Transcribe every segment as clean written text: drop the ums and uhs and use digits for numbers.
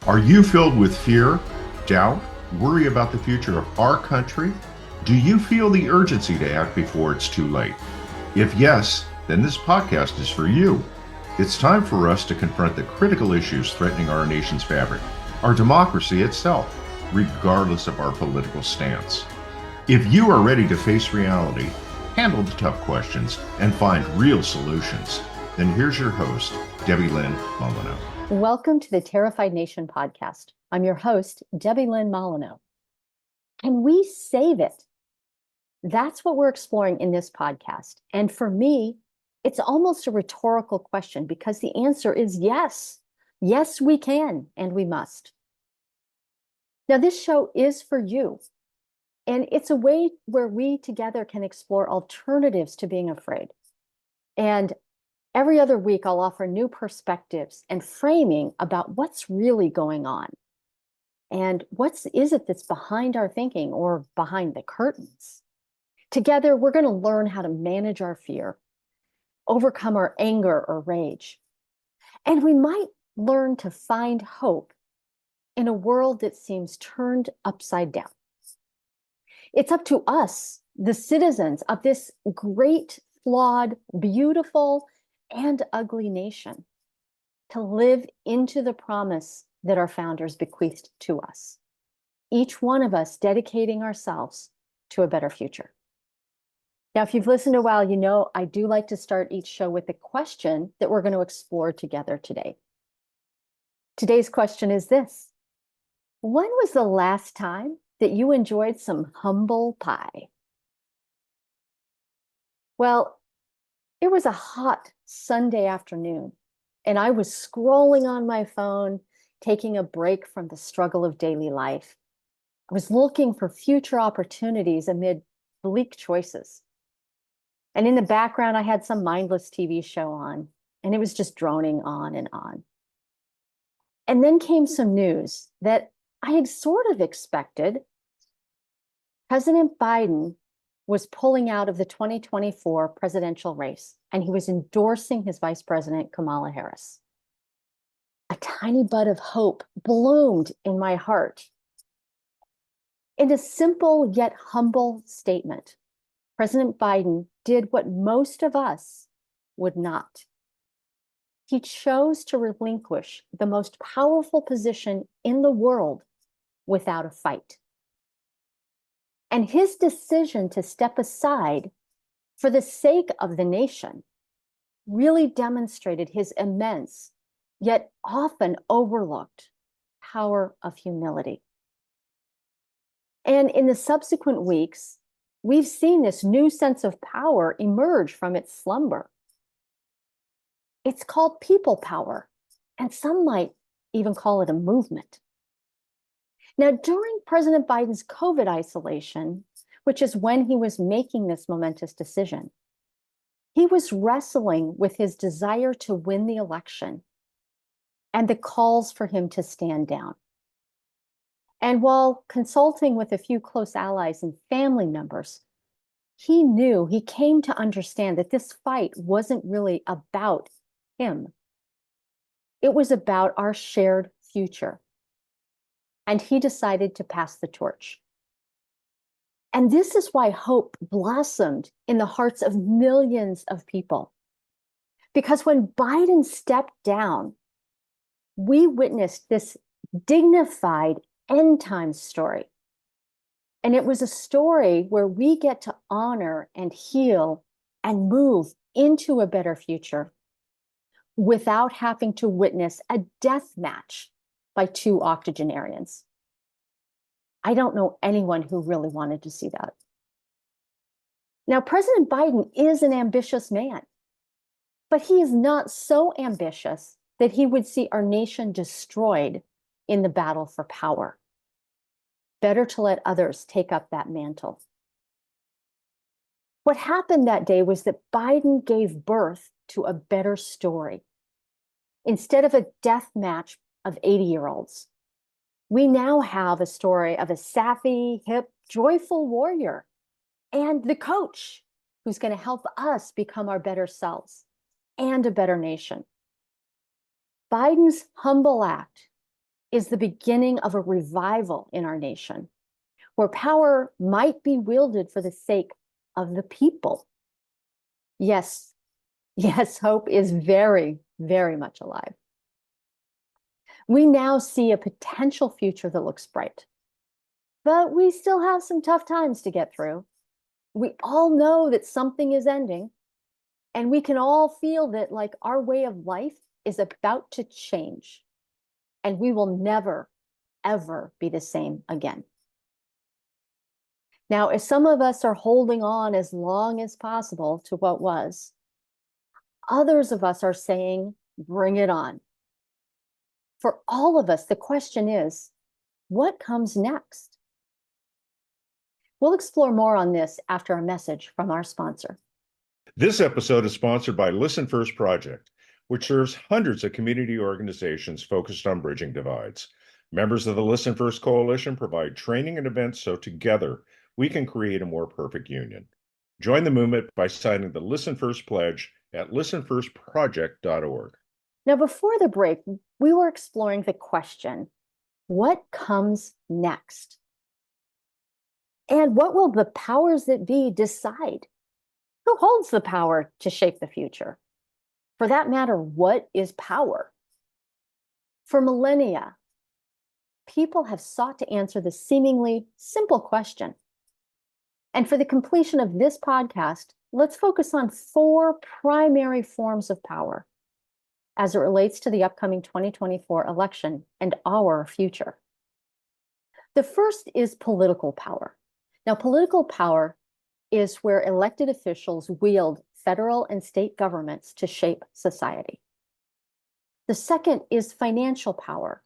Are you filled with fear, doubt, worry about the future of our country? Do you feel the urgency to act before it's too late? If yes, then this podcast is for you. It's time for us to confront the critical issues threatening our nation's fabric, our democracy itself, regardless of our political stance. If you are ready to face reality, handle the tough questions, and find real solutions, then here's your host, Debilyn Molyneux. Welcome to the Terrified Nation podcast. I'm your host, Debilyn Molyneux. Can we save it? That's what we're exploring in this podcast. And for me, it's almost a rhetorical question because the answer is yes. Yes, we can and we must. Now, this show is for you. And it's a way where we together can explore alternatives to being afraid. And every other week, I'll offer new perspectives and framing about what's really going on and what is it that's behind our thinking or behind the curtains. Together, we're going to learn how to manage our fear, overcome our anger or rage, and we might learn to find hope in a world that seems turned upside down. It's up to us, the citizens of this great, flawed, beautiful, and ugly nation, to live into the promise that our founders bequeathed to us, each one of us dedicating ourselves to a better future. Now, if you've listened a while, you know I do like to start each show with a question that we're going to explore together today. Today's question is this: when was the last time that you enjoyed some humble pie? Well, it was a hot Sunday afternoon, and I was scrolling on my phone, taking a break from the struggle of daily life. I was looking for future opportunities amid bleak choices. And in the background, I had some mindless TV show on, and it was just droning on and on. And then came some news that I had sort of expected. President Biden was pulling out of the 2024 presidential race, and he was endorsing his Vice President, Kamala Harris. A tiny bud of hope bloomed in my heart. In a simple yet humble statement, President Biden did what most of us would not. He chose to relinquish the most powerful position in the world without a fight. And his decision to step aside for the sake of the nation really demonstrated his immense, yet often overlooked, power of humility. And in the subsequent weeks, we've seen this new sense of power emerge from its slumber. It's called people power, and some might even call it a movement. Now, during President Biden's COVID isolation, which is when he was making this momentous decision, he was wrestling with his desire to win the election and the calls for him to stand down. And while consulting with a few close allies and family members, he came to understand that this fight wasn't really about him. It was about our shared future. And he decided to pass the torch. And this is why hope blossomed in the hearts of millions of people. Because when Biden stepped down, we witnessed this dignified end time story. And it was a story where we get to honor and heal and move into a better future without having to witness a death match by two octogenarians. I don't know anyone who really wanted to see that. Now, President Biden is an ambitious man, but he is not so ambitious that he would see our nation destroyed in the battle for power. Better to let others take up that mantle. What happened that day was that Biden gave birth to a better story. Instead of a death match of 80-year-olds, we now have a story of a savvy, hip, joyful warrior and the coach who's going to help us become our better selves and a better nation. Biden's humble act is the beginning of a revival in our nation, where power might be wielded for the sake of the people. Yes, yes, hope is very, very much alive. We now see a potential future that looks bright, but we still have some tough times to get through. We all know that something is ending, and we can all feel that like our way of life is about to change, and we will never, ever be the same again. Now, if some of us are holding on as long as possible to what was, others of us are saying, bring it on. For all of us, the question is, what comes next? We'll explore more on this after a message from our sponsor. This episode is sponsored by Listen First Project, which serves hundreds of community organizations focused on bridging divides. Members of the Listen First Coalition provide training and events so together we can create a more perfect union. Join the movement by signing the Listen First Pledge at listenfirstproject.org. Now, before the break, we were exploring the question, what comes next? And what will the powers that be decide? Who holds the power to shape the future? For that matter, what is power? For millennia, people have sought to answer the seemingly simple question. And for the completion of this podcast, let's focus on 4 primary forms of power as it relates to the upcoming 2024 election and our future. The first is political power. Now, political power is where elected officials wield federal and state governments to shape society. The second is financial power,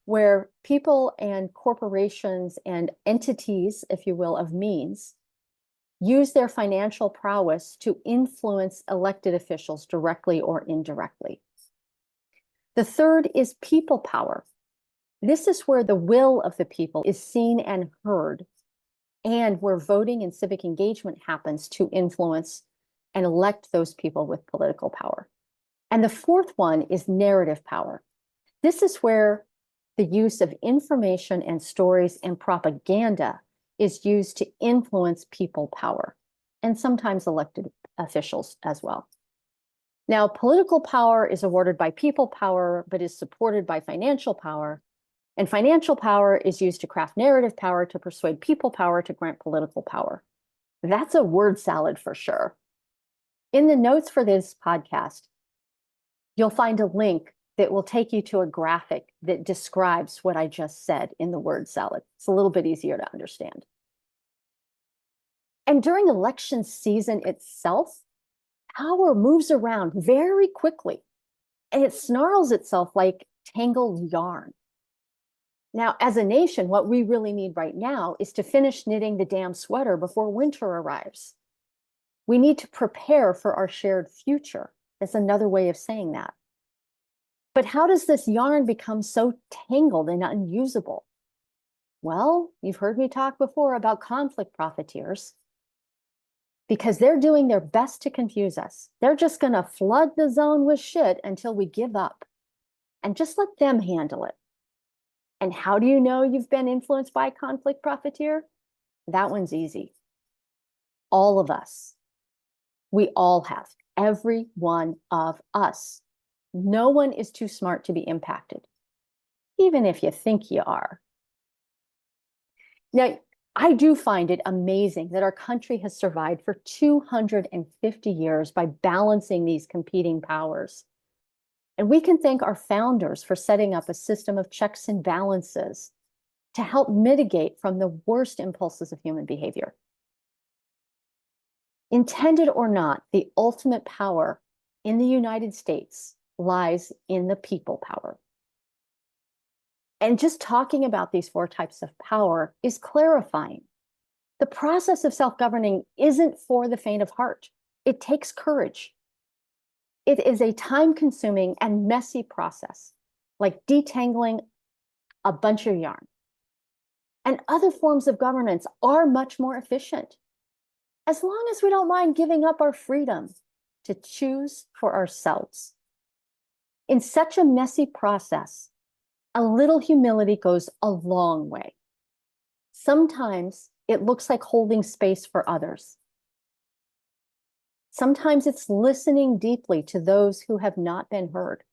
where people and corporations and entities, if you will, of means, use their financial prowess to influence elected officials directly or indirectly. The third is people power. This is where the will of the people is seen and heard, and where voting and civic engagement happens to influence and elect those people with political power. And the fourth one is narrative power. This is where the use of information and stories and propaganda is used to influence people power, and sometimes elected officials as well. Now, political power is awarded by people power, but is supported by financial power. And financial power is used to craft narrative power to persuade people power to grant political power. That's a word salad for sure. In the notes for this podcast, you'll find a link that will take you to a graphic that describes what I just said in the word salad. It's a little bit easier to understand. And during election season itself, power moves around very quickly, and it snarls itself like tangled yarn. Now, as a nation, what we really need right now is to finish knitting the damn sweater before winter arrives. We need to prepare for our shared future. That's another way of saying that. But how does this yarn become so tangled and unusable? Well, you've heard me talk before about conflict profiteers, because they're doing their best to confuse us. They're just going to flood the zone with shit until we give up and just let them handle it. And how do you know you've been influenced by a conflict profiteer? That one's easy. All of us. We all have. Every one of us. No one is too smart to be impacted, even if you think you are. Now, I do find it amazing that our country has survived for 250 years by balancing these competing powers. And we can thank our founders for setting up a system of checks and balances to help mitigate from the worst impulses of human behavior. Intended or not, the ultimate power in the United States lies in the people power. And just talking about these 4 types of power is clarifying. The process of self-governing isn't for the faint of heart. It takes courage. It is a time-consuming and messy process, like detangling a bunch of yarn. And other forms of governance are much more efficient, as long as we don't mind giving up our freedom to choose for ourselves. In such a messy process, A little humility goes a long way. Sometimes it looks like holding space for others. Sometimes it's listening deeply to those who have not been heard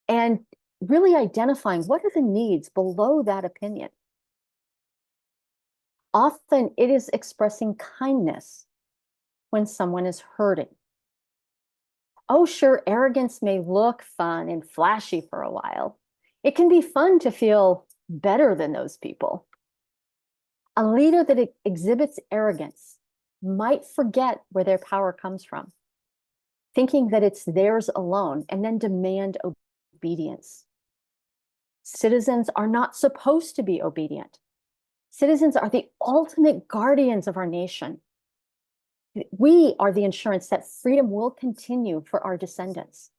and really identifying what are the needs below that opinion. Often it is expressing kindness when someone is hurting. Oh, sure, arrogance may look fun and flashy for a while. It can be fun to feel better than those people. A leader that exhibits arrogance might forget where their power comes from, thinking that it's theirs alone, and then demand obedience. Citizens are not supposed to be obedient. Citizens are the ultimate guardians of our nation. We are the insurance that freedom will continue for our descendants.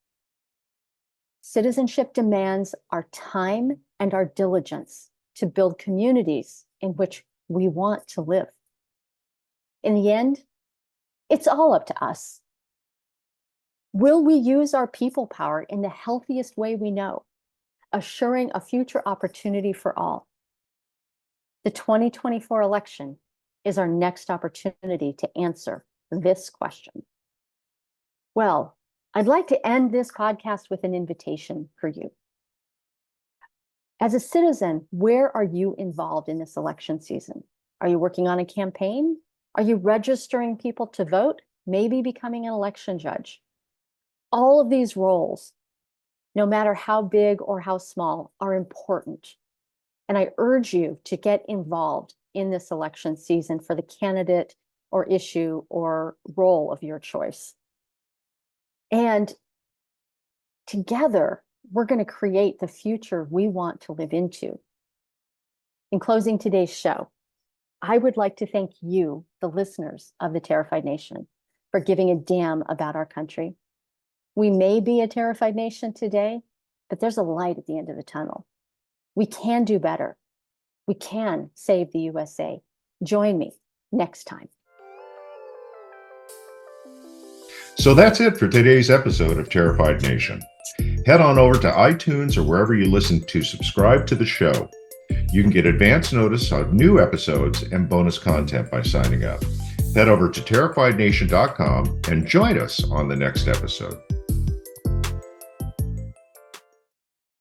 Citizenship demands our time and our diligence to build communities in which we want to live. In the end, it's all up to us. Will we use our people power in the healthiest way we know, assuring a future opportunity for all? The 2024 election is our next opportunity to answer this question. Well, I'd like to end this podcast with an invitation for you. As a citizen, where are you involved in this election season? Are you working on a campaign? Are you registering people to vote? Maybe becoming an election judge? All of these roles, no matter how big or how small, are important. And I urge you to get involved in this election season for the candidate or issue or role of your choice. And together, we're going to create the future we want to live into. In closing today's show, I would like to thank you, the listeners of the Terrified Nation, for giving a damn about our country. We may be a terrified nation today, but there's a light at the end of the tunnel. We can do better. We can save the USA. Join me next time. So that's it for today's episode of Terrified Nation. Head on over to iTunes or wherever you listen to subscribe to the show. You can get advance notice of new episodes and bonus content by signing up. Head over to terrifiednation.com and join us on the next episode.